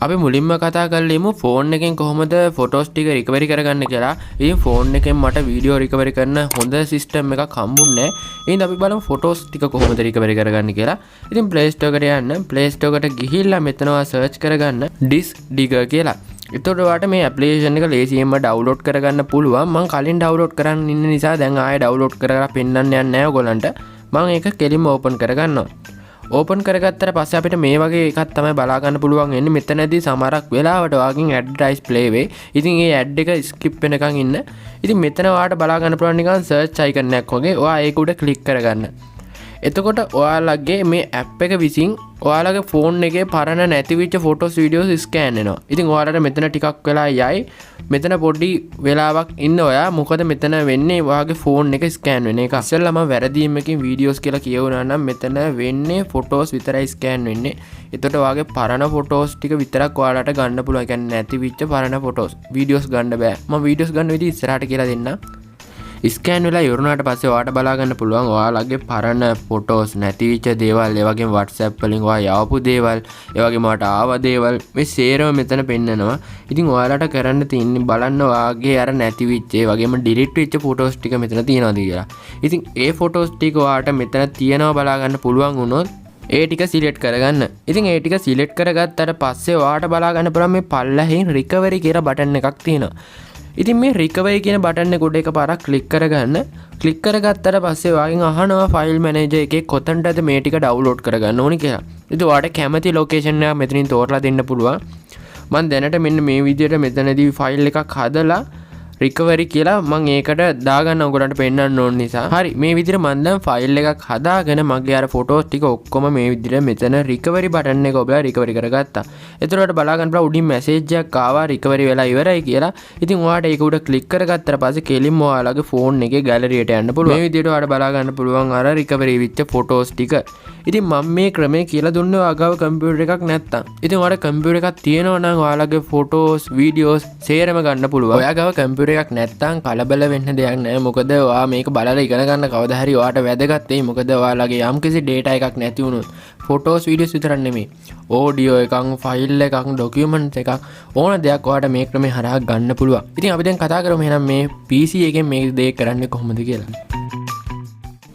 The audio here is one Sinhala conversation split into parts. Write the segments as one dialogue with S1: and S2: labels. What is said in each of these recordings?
S1: අපි මුලින්ම කතා කරලෙමු ෆෝන් එකෙන් කොහොමද ෆොටෝස් ටික රිකවරි කරගන්න කියලා. ඉතින් ෆෝන් එකෙන් මට වීඩියෝ රිකවරි කරන හොඳ සිස්ටම් එකක් හම්බුන්නේ නැහැ. එහෙනම් අපි බලමු ෆොටෝස් ටික කොහොමද රිකවරි කරගන්නේ කියලා. ඉතින් Play Store එකට යන්න. Play Store එකට ගිහිල්ලා මෙතනවා සර්ච් කරගන්න disk digger කියලා. එතකොට ඔයාලට මේ ඇප්ලිකේෂන් එක ලේසියෙන්ම ඩවුන්ලෝඩ් කරගන්න පුළුවන්. මම කලින් ඩවුන්ලෝඩ් කරන් ඉන්න නිසා දැන් ආයෙ ඩවුන්ලෝඩ් කරලා පෙන්නන්න යන්නේ නැහැ ඔයගොල්ලන්ට. මම ඒක කෙලින්ම ඕපන් කරගන්නවා. ඕපන් කරගත්තට පස්සේ අපිට මේ වගේ එකක් තමයි බලා ගන්න පුළුවන් වෙන්නේ. මෙතනදී සමහරක් වෙලාවට ඔයාගෙන් ඇඩ්වර්ටයිස් ප්ලේ වෙයි. ඉතින් මේ ඇඩ් එක ස්කිප් වෙනකන් ඉන්න. ඉතින් මෙතන ඔයාලට බලා ගන්න පුළුවන් නිකන් සර්ච් අයිකන් එකක් වගේ. ඔයා ඒක උඩ ක්ලික් කරගන්න. එතකොට ඔයාලගේ මේ ඇප් එක විසින් ඔයාලගේ ෆෝන් එකේ පරණ නැතිවෙච්ච ෆොටෝස් වීඩියෝස් ස්කෑන් වෙනවා. ඉතින් ඔයාලට මෙතන ටිකක් වෙලා යයි. මෙතන පොඩි වෙලාවක් ඉන්න ඔයා. මොකද මෙතන වෙන්නේ ඔයාගේ ෆෝන් එක ස්කෑන් වෙන එක. ඉස්සෙල්ලාම වැරදීමකින් වීඩියෝස් කියලා කියවුණා නම් මෙතන වෙන්නේ ෆොටෝස් විතරයි ස්කෑන් වෙන්නේ. එතකොට ඔයාගේ පරණ ෆොටෝස් ටික විතරක් ඔයාලට ගන්න පුළුවන්. ඒ කියන්නේ නැතිවෙච්ච පරණ ෆොටෝස් වීඩියෝස් ගන්න බෑ. මම වීඩියෝස් ගන්න විදිහ ඉස්සරහට කියලා දෙන්නම්. ස්කෑන් වෙලා ඉවරුණාට පස්සේ ඔයාලට බලා ගන්න පුළුවන් ඔයාලගේ පරණ ෆොටෝස් නැතිවෙච්ච දේවල්, ඒ වගේම WhatsApp වලින් ඔයා යවපු දේවල්, ඒ වගේම ඔයාලට ආව දේවල් මේ සේරම මෙතන පෙන්නනවා. ඉතින් ඔයාලට කරන්න තියෙන්නේ බලන්න ඔයාගේ අර නැතිවෙච්ච ඒ වගේම ඩිලීට් වෙච්ච ෆොටෝස් ටික මෙතන තියනවාද කියලා. ඉතින් ඒ ෆොටෝස් ටික ඔයාලට මෙතන තියනවා බලා ගන්න පුළුවන් වුණොත් ඒ ටික සිලෙක්ට් කරගන්න. ඉතින් ඒ ටික සිලෙක්ට් කරගත්තට පස්සේ ඔයාලට බලා ගන්න පුළුවන් මේ පල්ලෙහින් recovery කියලා බටන් එකක් තියෙනවා. ඉතින් මේ recovery කියන බටන් එක උඩ එකපාරක් ක්ලික් කරගන්න. ක්ලික් කරගත්තට පස්සේ ඔයාගෙන් අහනවා ෆයිල් මැනේජර් එකේ කොතනටද මේ ටික ඩවුන්ලෝඩ් කරගන්න ඕනි කියලා. ඉතින් ඔයාලට කැමති ලොකේෂන් එක මෙතනින් තෝරලා දෙන්න පුළුවන්. මම දැනට මෙන්න මේ විදිහට මෙතනදී ෆයිල් එකක් හදලා recovery කියලා මම ඒකට දාගන්න ඔයගොල්ලන්ට පෙන්නන්න ඕන නිසා. හරි මේ විදිහට මම දැන් ෆයිල් එකක් හදාගෙන මගේ අර ෆොටෝස් ටික ඔක්කොම මේ විදිහට මෙතන recovery බටන් එක ඔබලා recovery කරගත්තා. එතකොට බලා ගන්න පුළුවන් උඩින් මැසේජ් එකක් ආවා recovery වෙලා ඉවරයි කියලා. ඉතින් ඔයාලට ඒක උඩ ක්ලික් කරගත්තට පස්සේ කෙලින්ම ඔයාලගේ ෆෝන් එකේ ගැලරියට යන්න පුළුවන්. මේ විදිහට ඔයාලට බලා ගන්න පුළුවන් අර recovery වෙච්ච ෆොටෝස් ටික. ඉතින් මම මේ ක්‍රමය කියලා දුන්නේ ඔයාගාව කම්පියුටර් එකක් නැත්තම්. ඉතින් ඔයාලට කම්පියුටර් එකක් තියෙනවා නම් ඔයාලගේ ෆොටෝස් වීඩියෝස් සේරම ගන්න පුළුවන්. ඔයාගාව කම්පියුටර් එකක් නැත්තම් කලබල වෙන්න දෙයක් නැහැ. මොකද ඔයා මේක බලලා ඉගෙන ගන්න කවදා හරි ඔයාට වැදගත් වෙයි. මොකද ඔයාලගේ යම්කිසි data එකක් නැති වුණොත් ෆොටෝස් වීඩියෝස් විතරක් නෙමෙයි ඕඩියෝ එකක්, ෆයිල් එකක්, ඩොකියුමන්ට්ස් එකක් ඕන දෙයක් ඔයාට මේ ක්‍රමේ හරහා ගන්න පුළුවන්. ඉතින් අපි දැන් කතා කරමු එහෙනම් මේ PC එකෙන් මේ දේ කරන්නේ කොහොමද කියලා.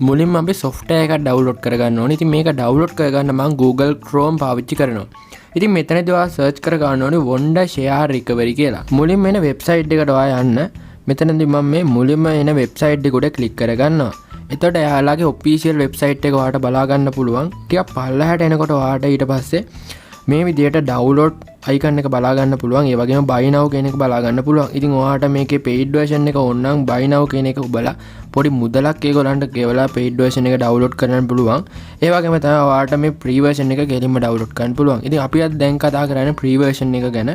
S1: මුලින්ම අපි software එකක් download කරගන්න ඕනේ. ඉතින් මේක download කරගන්න මම Google Chrome පාවිච්චි කරනවා. ඉතින් මෙතනදී ඔයා search කරගන්න ඕනේ wondershare recovery කියලා. මුලින්ම එන website එකට ඔයා යන්න. මෙතනදී මම මේ මුලින්ම එන website එක උඩ click කරගන්නවා. එතකොට එයාලගේ official website එක ඔයාලට බලා ගන්න පුළුවන්. ටිකක් පල්ලහැට එනකොට ඔයාලට ඊට පස්සේ මේ විදිහට download icon එක බලා ගන්න පුළුවන්. ඒ වගේම buy now කියන එක බලා ගන්න පුළුවන්. ඉතින් ඔයාලට මේකේ paid version එක ඕන නම් buy now කියන එක ඔබලා පොඩි මුදලක් ඒගොල්ලන්ට ගෙවලා paid version එක download කරන්න පුළුවන්. ඒ වගේම තමයි ඔයාලට මේ free version එක ගෙලින්ම download කරන්න පුළුවන්. ඉතින් අපි අද දැන් කතා කරන්නේ free version එක ගැන.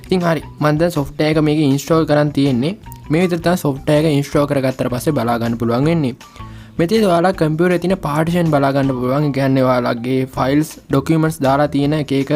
S1: ඉතින් හරි මම දැන් software එක මේක install කරන් තියෙන්නේ. මේ විදිහට තමයි software එක install කරගත්තට පස්සේ බලා ගන්න පුළුවන් වෙන්නේ. මෙතනදී ඔයාලා කම්පියුටරේ තියෙන partition බලා ගන්න පුළුවන්. ඒ කියන්නේ ඔයාලගේ files, documents දාලා තියෙන එක එක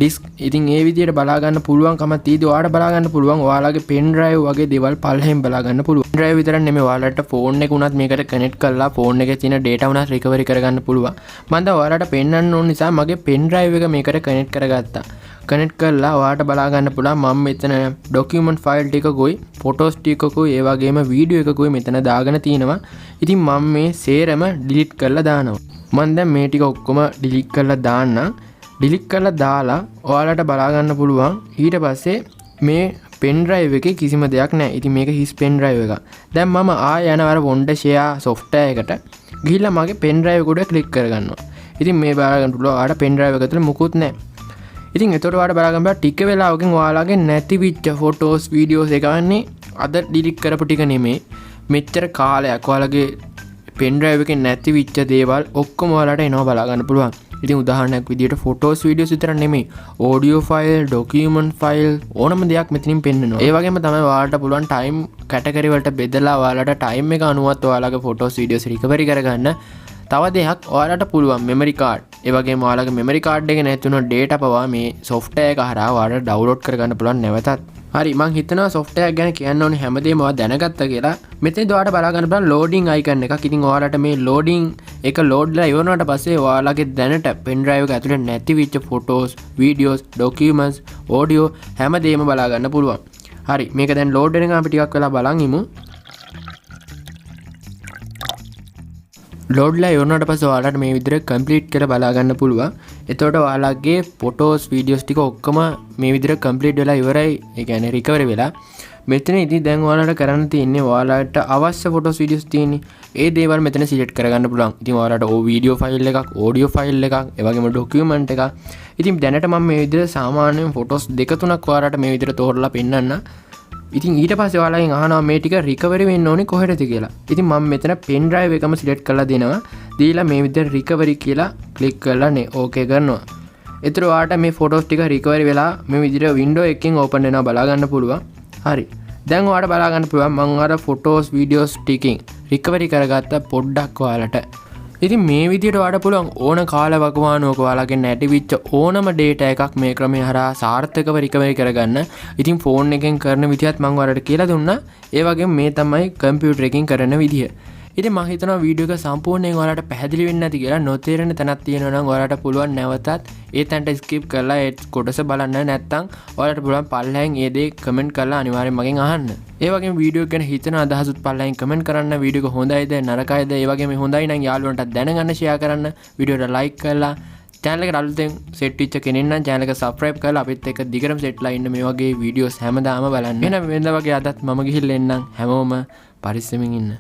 S1: disk. ඉතින් ඒ විදිහට බලා ගන්න පුළුවන්කම තියෙදි ඔයාලට බලා ගන්න පුළුවන් ඔයාලගේ pen drive වගේ දේවල් පල්ලෙහෙන් බලා ගන්න පුළුවන්. pen drive විතරක් නෙමෙයි ඔයාලට phone එක උනත් මේකට connect කරලා phone එකේ තියෙන data උනත් recovery කරගන්න පුළුවන්. මම දැන් ඔයාලට පෙන්නන්න ඕන නිසා මගේ pen drive එක මේකට connect කරගත්තා. කනෙක්ට් කරලා ඔයාලට බලා ගන්න පුළුවන් මම මෙතන ડોකියුමන්ට් ෆයිල් ටිකකුයි ෆොටෝස් ටිකකුයි ඒ වගේම වීඩියෝ එකකුයි මෙතන දාගෙන තිනවා. ඉතින් මම මේ සේරම ඩිලීට් කරලා දානවා. මම දැන් මේ ටික ඔක්කොම ඩිලීට් කරලා දාන්නම්. ඩිලීට් කරලා දාලා ඔයාලට බලා ගන්න පුළුවන් ඊට පස්සේ මේ pen drive එකේ කිසිම දෙයක් නැහැ. ඉතින් මේක his pen drive එක. දැන් මම ආය යන අර wondershare software එකට ගිහිල්ලා මගේ pen drive එක උඩ ක්ලික් කරගන්නවා. ඉතින් මේ බලා ගන්න පුළුවන් ඔයාලට pen drive එක ඇතුලේ මුකුත් නැහැ. ඉතින් එතකොට ඔයාලට බලා ගන්න බෑ ටික වෙලාවකින් ඔයාලගේ නැතිවිච්ච ෆොටෝස් වීඩියෝස් එකන්නේ අද ඩිලීට් කරපු ටික නෙමෙයි මෙච්චර කාලයක් ඔයාලගේ pen drive එකේ නැතිවිච්ච දේවල් ඔක්කොම ඔයාලට එනවා බලා ගන්න පුළුවන්. ඉතින් උදාහරණයක් විදියට ෆොටෝස් වීඩියෝස් විතර නෙමෙයි ඔඩියෝ ෆයිල්, ඩොකියුමන්ට් ෆයිල් ඕනම දෙයක් මෙතනින් පෙන්නනවා. ඒ වගේම තමයි ඔයාලට පුළුවන් ටයිම් කැටගරි වලට බෙදලා ඔයාලට ටයිම් එක අනුවත් ඔයාලගේ ෆොටෝස් වීඩියෝස් recovery කරගන්න. තව දෙයක් ඔයාලට පුළුවන් මෙමරි කාඩ්. ඒ වගේම ඔයාලගේ මෙමරි කාඩ් එක නැතුණොත් data පවා මේ software එක හරහා ඔයාලට download කරගන්න පුළුවන් නැවතත්. හරි මං හිතනවා software එක ගැන කියන්න ඕනේ හැමදේම ඔයා දැනගත්තා කියලා. මෙතනදී ඔයාලට බලා ගන්න පුළුවන් loading icon එකක්. ඉතින් ඔයාලට මේ loading එක loadලා ඉවරනට පස්සේ ඔයාලගේ දැනට pen drive එක ඇතුලේ නැතිවෙච්ච photos, videos, documents audio හැමදේම බලා ගන්න පුළුවන්. හරි මේක දැන් load වෙනකම් අපි ටිකක් වෙලා බලන් ඉමු. load ලා යොනට පස්සේ ඔයාලට මේ විදිහට complete කරලා බලා ගන්න පුළුවන්. එතකොට ඔයාලගේ photos videos ටික ඔක්කොම මේ විදිහට complete වෙලා ඉවරයි. ඒ කියන්නේ recovery වෙලා. මෙතන ඉතින් දැන් ඔයාලට කරන්න තියෙන්නේ ඔයාලට අවශ්‍ය photos videos තියෙන්නේ. ඒ දේවල් මෙතන select කරගන්න පුළුවන්. ඉතින් ඔයාලට video file එකක්, audio file එකක්, ඒ වගේම document එකක්. ඉතින් දැනට මම මේ විදිහට සාමාන්‍යයෙන් photos දෙක තුනක් ඔයාලට මේ විදිහට තෝරලා පෙන්නන්න. ඉතින් ඊට පස්සේ ඔයාලගෙන් අහනවා මේ ටික recovery වෙන්න ඕනේ කොහෙටද කියලා. ඉතින් මම මෙතන pen drive එකම select කරලා දෙනවා. දීලා මේ විදිහට recovery කියලා click කරලා නේ okay කරනවා. ඒතර ඔයාලට මේ photos ටික recovery වෙලා මේ විදිහට window එකකින් open වෙනවා බලා ගන්න පුළුවන්. හරි. දැන් ඔයාලට බලා ගන්න පුළුවන් මම අර photos videos ටිකෙන් recovery කරගත්ත පොඩ්ඩක් ඔයාලට. ඉතින් මේ විදිහට ඔයාලට පුළුවන් ඕන කාල වකවානුවක ඔයාලගේ නැටිවිච්ච ඕනම data එකක් මේ ක්‍රමයේ හරහා සාර්ථකව recovery කරගන්න. ඉතින් phone එකෙන් කරන විදිහත් මම ඔයාලට කියලා දුන්නා. ඒ වගේම මේ තමයි computer එකකින් කරන විදිහ. ඉතින් මම හිතනවා වීඩියෝ එක සම්පූර්ණයෙන් ඔයාලට පැහැදිලි වෙන්නේ නැති කියලා. නොතේරෙන තැනක් තියෙනවා නම් ඔයාලට පුළුවන් නැවතත් ඒ තැනට skip කරලා ඒ කොටස බලන්න. නැත්නම් ඔයාලට පුළුවන් පල්ලෙන් ඒ දේ comment කරලා අනිවාර්යෙන් මගෙන් අහන්න. ඒ වගේම වීඩියෝ එක ගැන හිතන අදහසුත් පල්ලෙන් comment කරන්න. වීඩියෝ එක හොඳයිද නරකයිද? ඒ වගේම හොඳයි නම් යාළුවන්ටත් දැනගන්න share කරන්න. වීඩියෝට like කරලා channel එකට අලුතෙන් set වෙච්ච කෙනෙක් නම් channel එක subscribe කරලා අපිත් එක්ක දිගටම set ලා ඉන්න මේ වගේ videos හැමදාම බලන්න. එහෙනම් වෙනදා වගේ අදත් මම ගිහිල්ලා එන්නම්. හැමෝම පරිස්සමින් ඉන්න.